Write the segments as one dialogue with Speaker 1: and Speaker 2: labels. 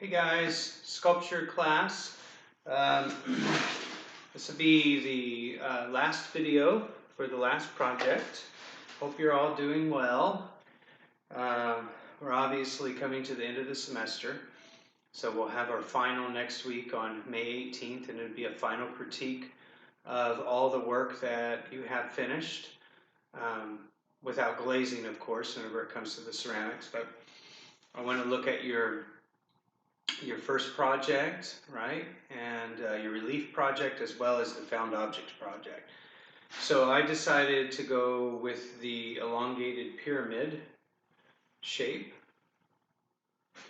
Speaker 1: Hey guys, sculpture class. Um, this will be the last video for the last project. Hope you're all doing well. We're obviously coming to the end of the semester, so we'll have our final next week on May 18th, and it'll be a final critique of all the work that you have finished, without glazing, of course, whenever it comes to the ceramics. But I want to look at your first project, right? And your relief project as well as the found objects project. So I decided to go with the elongated pyramid shape.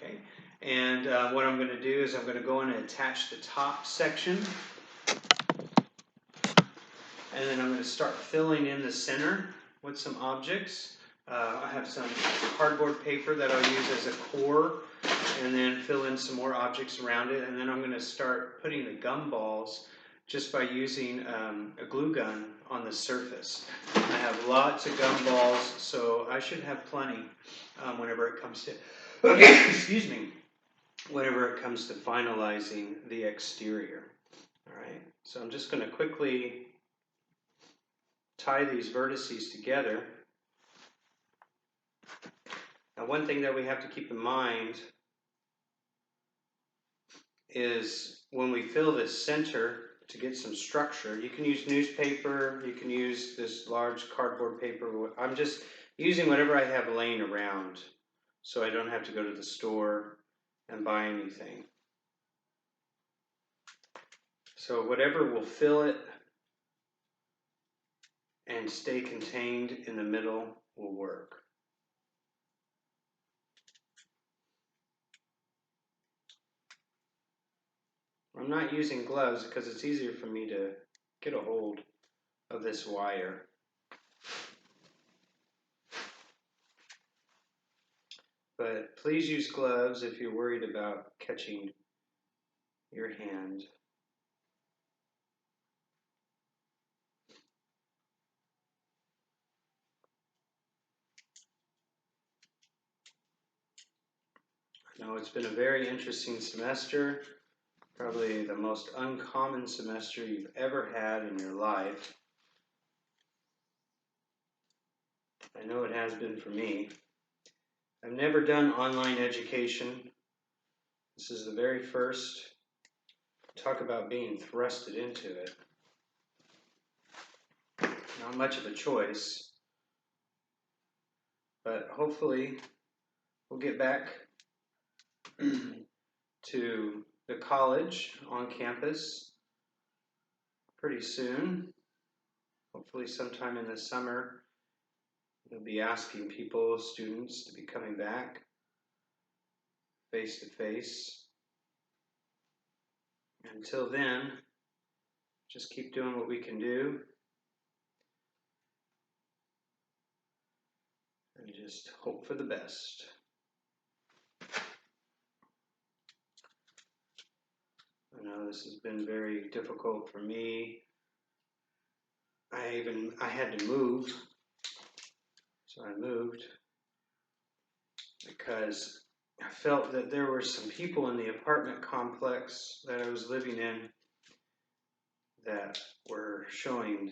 Speaker 1: Okay, and what I'm going to do is I'm going to go in and attach the top section, and then I'm going to start filling in the center with some objects. I have some cardboard paper that I'll use as a core, and then fill in some more objects around it, and then I'm going to start putting the gumballs just by using a glue gun on the surface. I have lots of gumballs, so I should have plenty whenever it comes to excuse me, whenever it comes to finalizing the exterior. All right, so I'm just going to quickly tie these vertices together. Now, one thing that we have to keep in mind is when we fill this center to get some structure, you can use newspaper, you can use this large cardboard paper. I'm just using whatever I have laying around so I don't have to go to the store and buy anything. So whatever will fill it and stay contained in the middle will work. I'm not using gloves because it's easier for me to get a hold of this wire. But please use gloves if you're worried about catching your hand. I know it's been a very interesting semester, probably the most uncommon semester you've ever had in your life. I know it has been for me. I've never done online education. This is the very first. Talk about being thrusted into it. Not much of a choice, but hopefully we'll get back to the college on campus pretty soon. Hopefully sometime in the summer, we'll be asking people, students, to be coming back face to face. Until then, just keep doing what we can do and just hope for the best. I know this has been very difficult for me. I had to move, so I moved because I felt that there were some people in the apartment complex that I was living in that were showing,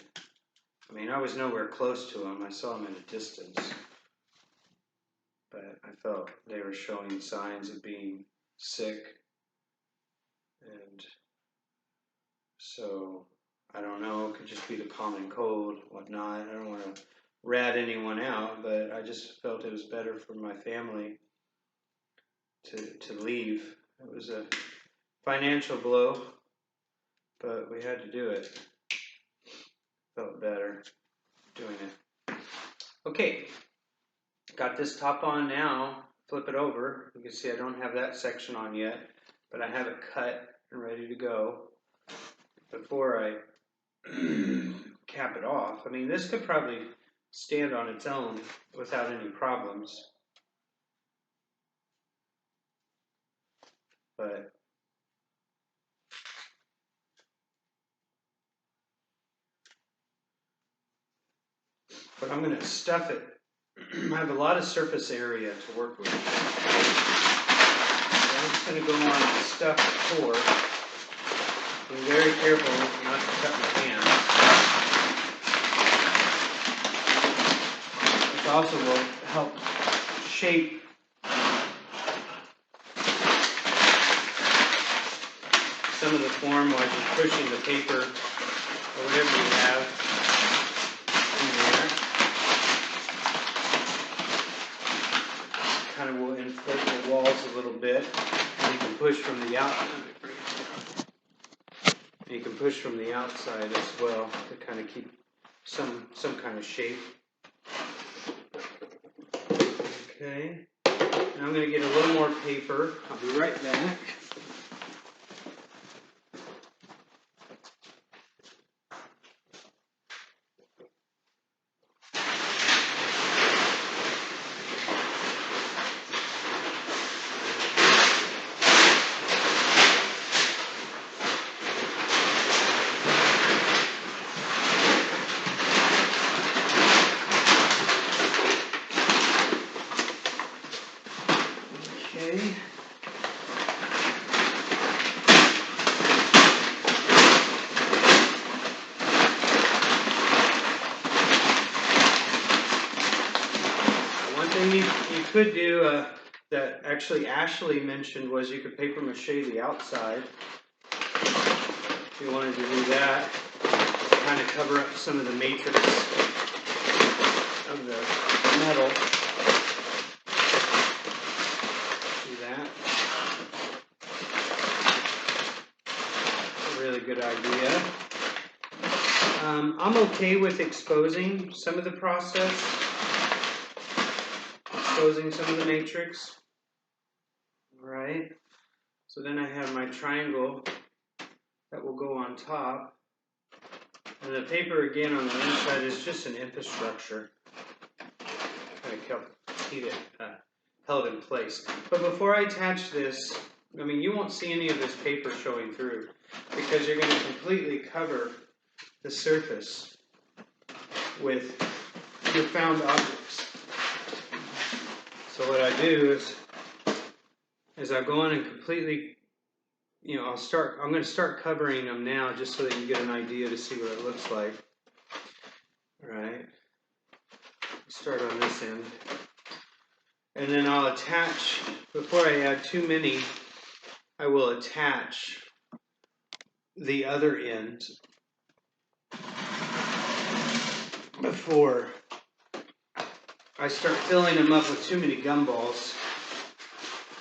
Speaker 1: I mean, I was nowhere close to them. I saw them at a distance, but I felt they were showing signs of being sick. And so, I don't know, it could just be the common cold, whatnot. I don't want to rat anyone out, but I just felt it was better for my family to leave. It was a financial blow, but we had to do it. Felt better doing it. Okay, got this top on now. Flip it over. You can see I don't have that section on yet, but I have it cut and ready to go. Before I cap it off, I mean, this could probably stand on its own without any problems. But I'm going to stuff it. I have a lot of surface area to work with. I'm just going to go on stuff 4. Be very careful not to cut my hands. This also will help shape some of the form while you're pushing the paper or whatever you have in there. Kind of will inflate the walls a little bit. And you can push from the You can push from the outside as well to kind of keep some kind of shape. Okay. Now I'm going to get a little more paper. I'll be right back. Okay. One thing you could do that actually Ashley mentioned was you could paper mache the outside. If you wanted to do that, kind of cover up some of the matrix of the metal. Do that. That's a really good idea. I'm okay with exposing some of the process. Exposing some of the matrix. Alright. So then I have my triangle that will go on top. And the paper again on the inside is just an infrastructure. Kind of keep it held in place. But before I attach this, I mean, you won't see any of this paper showing through because you're going to completely cover the surface with your found objects. So what I do is I go in and completely, I'm going to start covering them now just so that you get an idea to see what it looks like. All right. Start on this end. And then I'll attach, before I add too many, I will attach the other end before I start filling them up with too many gumballs,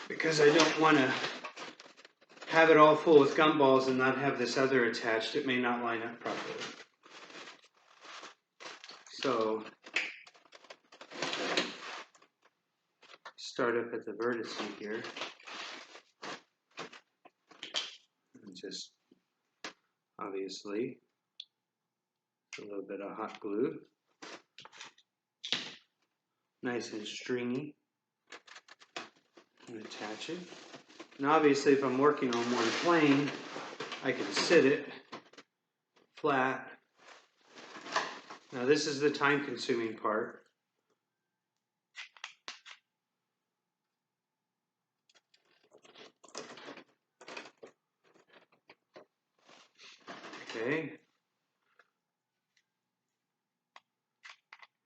Speaker 1: because I don't want to have it all full with gumballs and not have this other attached. It may not line up properly. So start up at the vertex here and just obviously a little bit of hot glue, nice and stringy, and attach it. And obviously if I'm working on one plane, I can sit it flat. Now this is the time consuming part. Okay.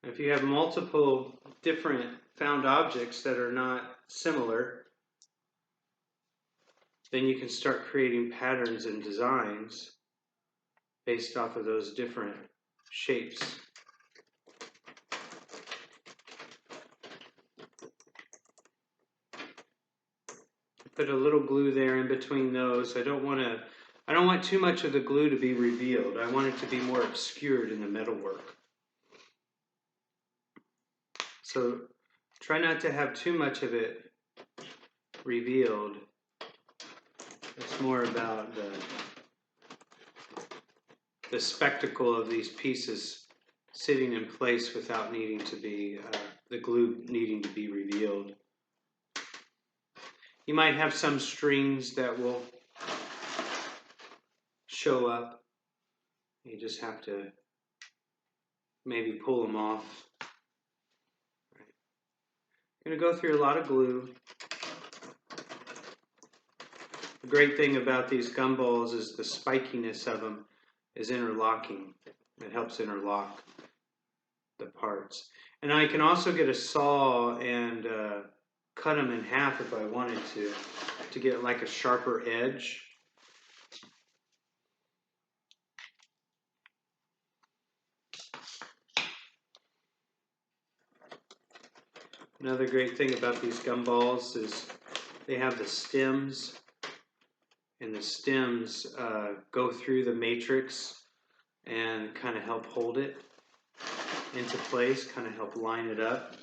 Speaker 1: If you have multiple different found objects that are not similar, then you can start creating patterns and designs based off of those different shapes. Put a little glue there in between those. I don't want too much of the glue to be revealed. I want it to be more obscured in the metalwork. So try not to have too much of it revealed. It's more about the spectacle of these pieces sitting in place without needing to be, the glue needing to be revealed. You might have some strings that will show up. You just have to maybe pull them off. I'm going to go through a lot of glue. The great thing about these gumballs is the spikiness of them is interlocking. It helps interlock the parts. And I can also get a saw and cut them in half if I wanted to get like a sharper edge. Another great thing about these gumballs is they have the stems, and the stems go through the matrix and kind of help hold it into place, kind of help line it up.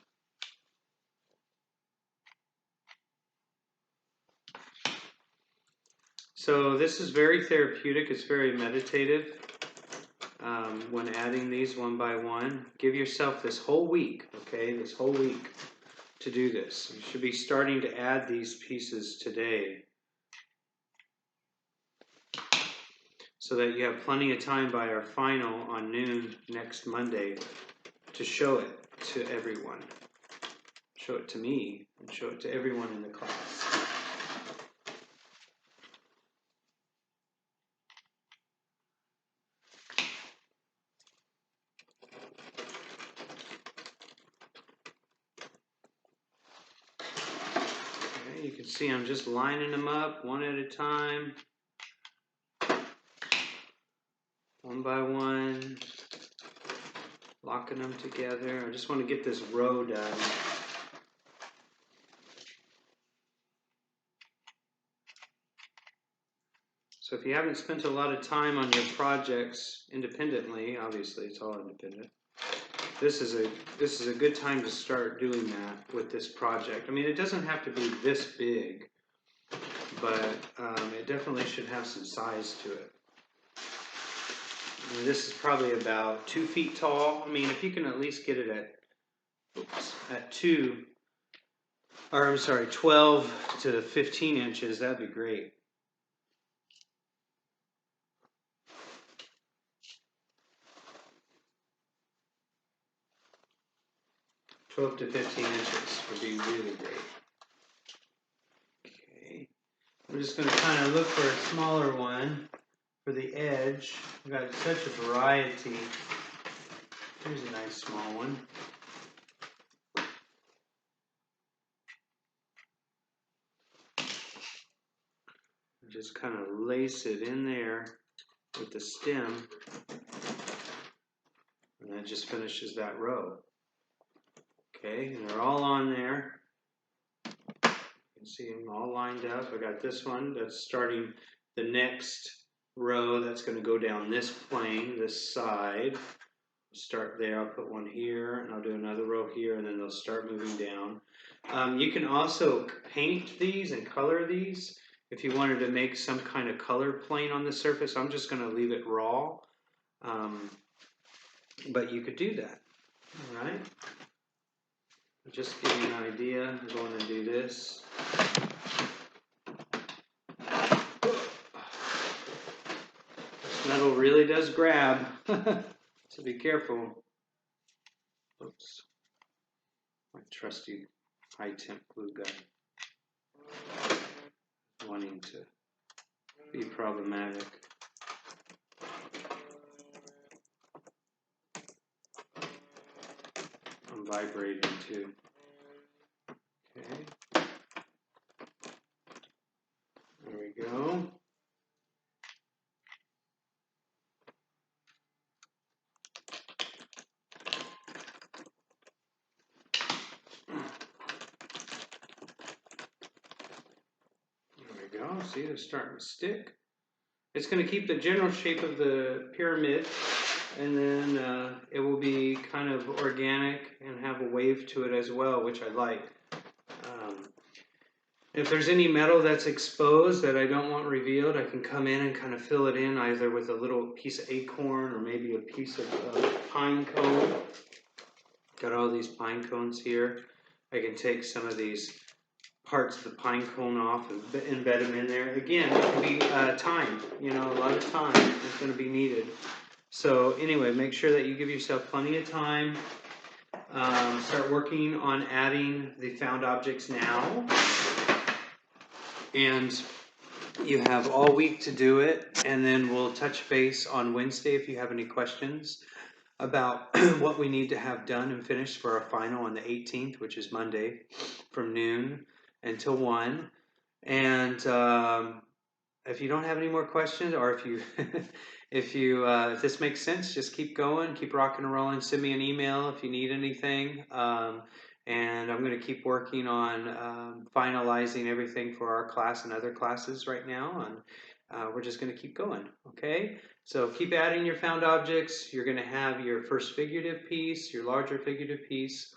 Speaker 1: So this is very therapeutic, it's very meditative when adding these one by one. Give yourself this whole week, okay, this whole week to do this. You should be starting to add these pieces today so that you have plenty of time by our final on noon next Monday to show it to everyone. Show it to me and show it to everyone in the class. Okay, you can see I'm just lining them up one at a time, one by one, locking them together. I just want to get this row done. So if you haven't spent a lot of time on your projects independently, obviously it's all independent, this is a good time to start doing that with this project. I mean, it doesn't have to be this big, but it definitely should have some size to it. And this is probably about 2 feet tall. I mean, if you can at least get it at 12 to 15 inches, that'd be great. 12 to 15 inches would be really great. Okay, I'm just going to kind of look for a smaller one for the edge. We've got such a variety. Here's a nice small one. Just kind of lace it in there with the stem, and that just finishes that row. Okay, and they're all on there. You can see them all lined up. I got this one that's starting the next row that's going to go down this plane, this side. Start there, I'll put one here, and I'll do another row here, and then they'll start moving down. You can also paint these and color these if you wanted to make some kind of color plane on the surface. I'm just going to leave it raw, but you could do that, all right? Just give you an idea. I'm going to do this. This metal really does grab, so be careful. Oops. My trusty high temp glue gun. Wanting to be problematic. I'm vibrating too. Okay. There we go. There we go. See, they're starting to stick. It's going to keep the general shape of the pyramid, and then it will be kind of organic and have a wave to it as well, which I like. If there's any metal that's exposed that I don't want revealed, I can come in and kind of fill it in either with a little piece of acorn or maybe a piece of pine cone. Got all these pine cones here. I can take some of these parts of the pine cone off and embed them in there. Again, it can be time, you know, a lot of time is going to be needed. So anyway, make sure that you give yourself plenty of time. Start working on adding the found objects now. And You have all week to do it, and then we'll touch base on Wednesday if you have any questions about what we need to have done and finished for our final on the 18th, which is Monday, from noon until 1. And if you don't have any more questions, or if you if this makes sense, just keep going, keep rocking and rolling. Send me an email if you need anything. And I'm going to keep working on finalizing everything for our class and other classes right now. And we're just going to keep going. Okay. So keep adding your found objects. You're going to have your first figurative piece, your larger figurative piece.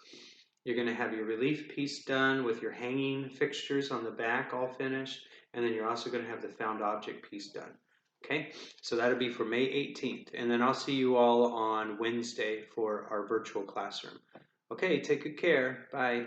Speaker 1: You're going to have your relief piece done with your hanging fixtures on the back all finished. And then you're also going to have the found object piece done. Okay, so that'll be for May 18th. And then I'll see you all on Wednesday for our virtual classroom. Okay, take good care. Bye.